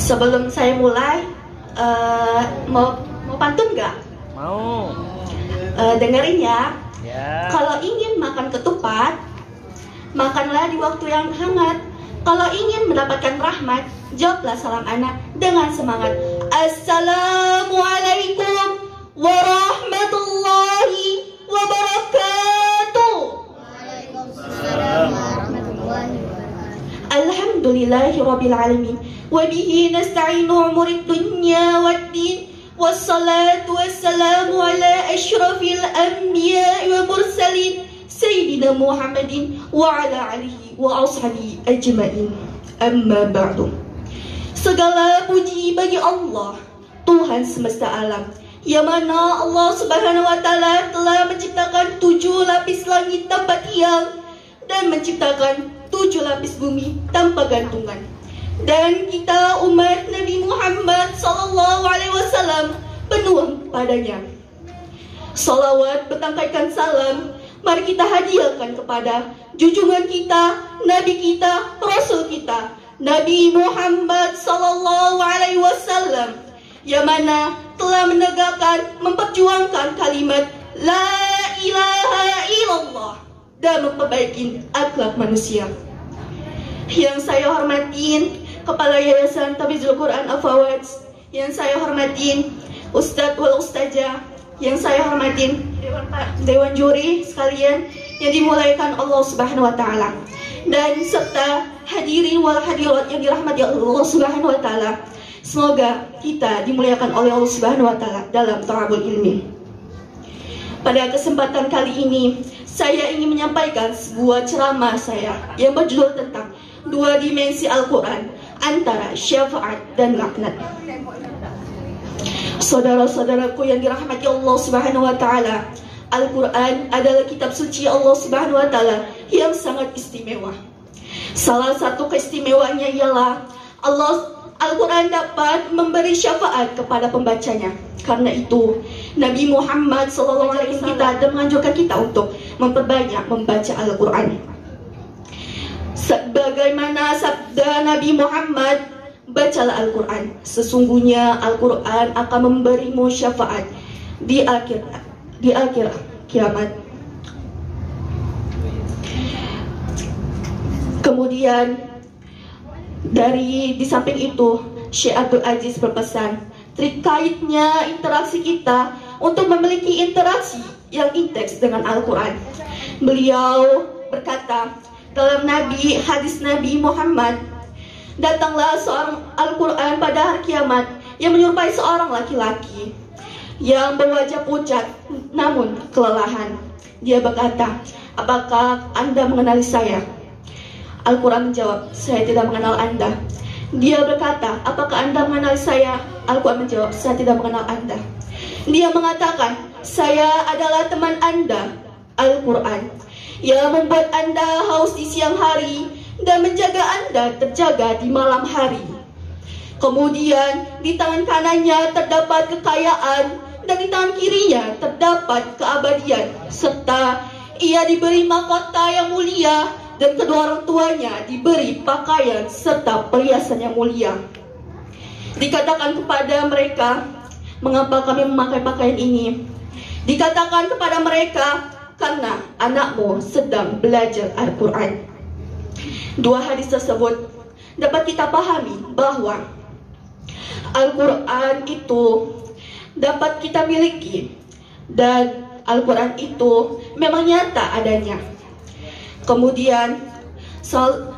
Sebelum saya mulai, mau pantun nggak? Mau. Dengerin ya. Ya. Kalau ingin makan ketupat, makanlah di waktu yang hangat. Kalau ingin mendapatkan rahmat, jawablah salam anak dengan semangat. Assalamualaikum warahmatullahi wabarakatuh. Waalaikumsalam warahmatullahi wabarakatuh. Alhamdulillahi rabbil alamin. Wabihi nasta'inu umurid dunya waddin. Wassalatu wassalamu ala ashrafil anbiya wa mursalin Sayyidina Muhammadin wa ala alihi wa ashabihi ajma'in. Amma ba'du. Segala puji bagi Allah, Tuhan semesta alam, yang mana Allah Subhanahu wa ta'ala telah menciptakan 7 lapis langit tanpa tiang dan menciptakan 7 lapis bumi tanpa gantungan. Dan kita umat Nabi Muhammad SAW penuh padanya. Salawat bertangkaikan salam mari kita hadiahkan kepada junjungan kita, Nabi kita, Rasul kita, Nabi Muhammad SAW, yang mana telah menegakkan, memperjuangkan kalimat La ilaha illallah dan memperbaiki akhlak manusia. Yang saya hormatin Kepala Yayasan Tafizul Quran Al-Fawad, yang saya hormatin Ustadz wal Ustazah, yang saya hormatin Dewan Juri sekalian yang dimuliakan Allah Subhanahu wa ta'ala, dan serta hadirin wal hadirat yang dirahmati Allah Subhanahu wa ta'ala. Semoga kita dimuliakan oleh Allah Subhanahu wa ta'ala dalam ta'abul ilmi. Pada kesempatan kali ini saya ingin menyampaikan sebuah ceramah saya yang berjudul tentang 2 dimensi Al-Quran, antara syafaat dan laknat. Saudara-saudaraku yang dirahmati Allah Subhanahu wa ta'ala, Al-Quran adalah kitab suci Allah Subhanahu wa ta'ala yang sangat istimewa. Salah satu keistimewaannya ialah Al-Quran dapat memberi syafaat kepada pembacanya. Karena itu Nabi Muhammad SAW kita dan menganjurkan kita untuk memperbanyak membaca Al-Quran. Sebagaimana sabda Nabi Muhammad, bacalah Al-Quran, sesungguhnya Al-Quran akan memberimu syafaat di akhir kiamat. Kemudian di samping itu, Syekh Abdul Aziz berpesan terkaitnya interaksi kita untuk memiliki interaksi yang intens dengan Al-Quran. Beliau berkata dalam hadis Nabi Muhammad, datanglah seorang Al-Quran pada hari kiamat yang menyerupai seorang laki-laki yang berwajah pucat namun kelelahan. Dia berkata, apakah Anda mengenali saya? Al-Quran menjawab, saya tidak mengenal Anda. Dia berkata, apakah Anda mengenali saya? Al-Quran menjawab, saya tidak mengenal Anda. Dia mengatakan, saya adalah teman Anda, Al-Quran, yang membuat Anda haus di siang hari dan menjaga Anda terjaga di malam hari. Kemudian di tangan kanannya terdapat kekayaan dan di tangan kirinya terdapat keabadian, serta ia diberi mahkota yang mulia dan kedua orang tuanya diberi pakaian serta perhiasan yang mulia. Dikatakan kepada mereka, mengapa kami memakai pakaian ini? Dikatakan kepada mereka, karena anakmu sedang belajar Al-Quran. 2 hadis tersebut dapat kita pahami bahwa Al-Quran itu dapat kita miliki dan Al-Quran itu memang nyata adanya. Kemudian,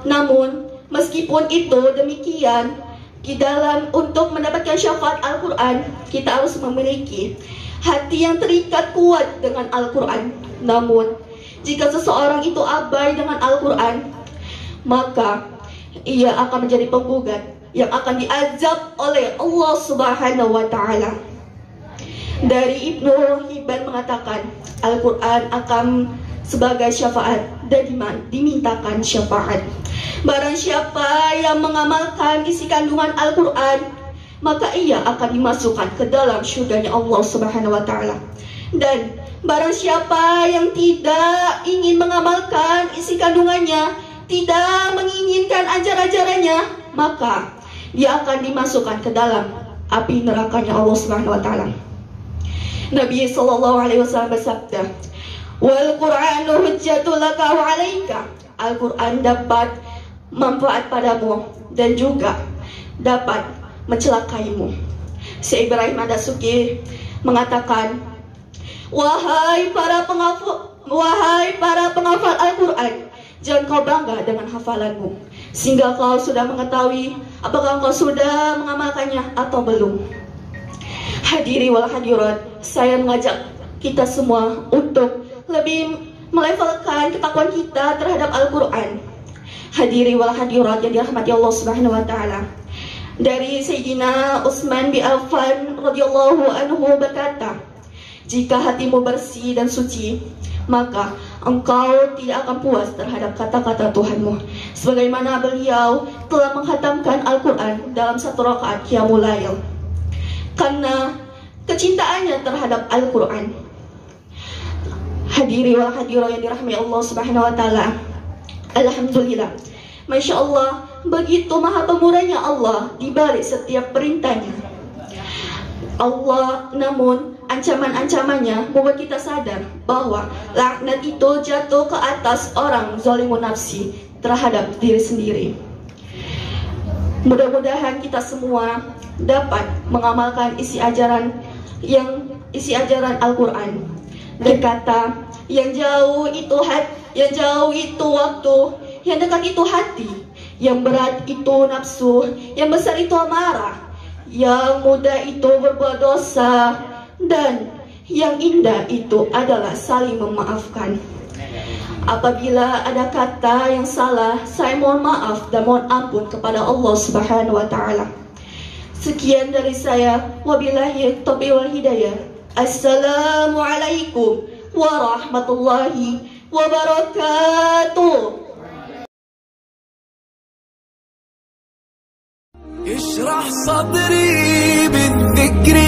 namun meskipun itu demikian, di dalam untuk mendapatkan syafaat Al-Quran, kita harus memiliki hati yang terikat kuat dengan Al-Quran. Namun, jika seseorang itu abai dengan Al-Quran, maka ia akan menjadi penggugat yang akan diazab oleh Allah Subhanahu wa ta'ala. Dari Ibnu Hibban mengatakan, Al-Quran akan sebagai syafaat dan dimintakan syafaat. Barang siapa yang mengamalkan isi kandungan Al-Quran, maka ia akan dimasukkan ke dalam syurganya Allah Subhanahu wa ta'ala. Dan barang siapa yang tidak ingin mengamalkan isi kandungannya, tidak menginginkan ajaran-ajarannya, maka dia akan dimasukkan ke dalam api nerakanya Allah Subhanahu wa taala. Nabi sallallahu alaihi wasallam bersabda, "Wal Qur'anu hujjatul laka wa 'alaika." Al-Qur'an dapat manfaat padamu dan juga dapat mencelakaimu. Syekh Ibrahim Ad-Dasuki mengatakan, wahai para penghafal Al-Quran, jangan kau bangga dengan hafalanmu, sehingga kau sudah mengetahui apakah kau sudah mengamalkannya atau belum. Hadiri wal hadirat, saya mengajak kita semua untuk lebih melevelkan ketakwaan kita terhadap Al-Quran. Hadiri wal hadirat yang dirahmati Allah Subhanahu wa taala. Dari Sayyidina Utsman bin Affan radhiyallahu anhu berkata, jika hatimu bersih dan suci, maka engkau tidak akan puas terhadap kata-kata Tuhanmu. Sebagaimana beliau telah menghatamkan Al-Quran dalam satu rakaat Qiyamul Lail. Karena kecintaannya terhadap Al-Quran. Hadiri wal hadirat yang dirahmati Allah Subhanahu wa taala. Alhamdulillah, Masya Allah, begitu maha pemurahnya Allah di balik setiap perintahnya. Allah, namun ancaman-ancamannya membuat kita sadar bahwa laknat itu jatuh ke atas orang zalimun nafsi terhadap diri sendiri. Mudah-mudahan kita semua dapat mengamalkan isi ajaran Al-Quran. Berkata, yang jauh itu waktu, yang dekat itu hati, yang berat itu nafsu, yang besar itu amarah, yang mudah itu berbuat dosa, dan yang indah itu adalah saling memaafkan. Apabila ada kata yang salah, saya mohon maaf dan mohon ampun kepada Allah Subhanahu wa taala. Sekian dari saya, wabillahi taufiq wal hidayah. Assalamualaikum warahmatullahi wabarakatuh. اشرح صدري بالذكر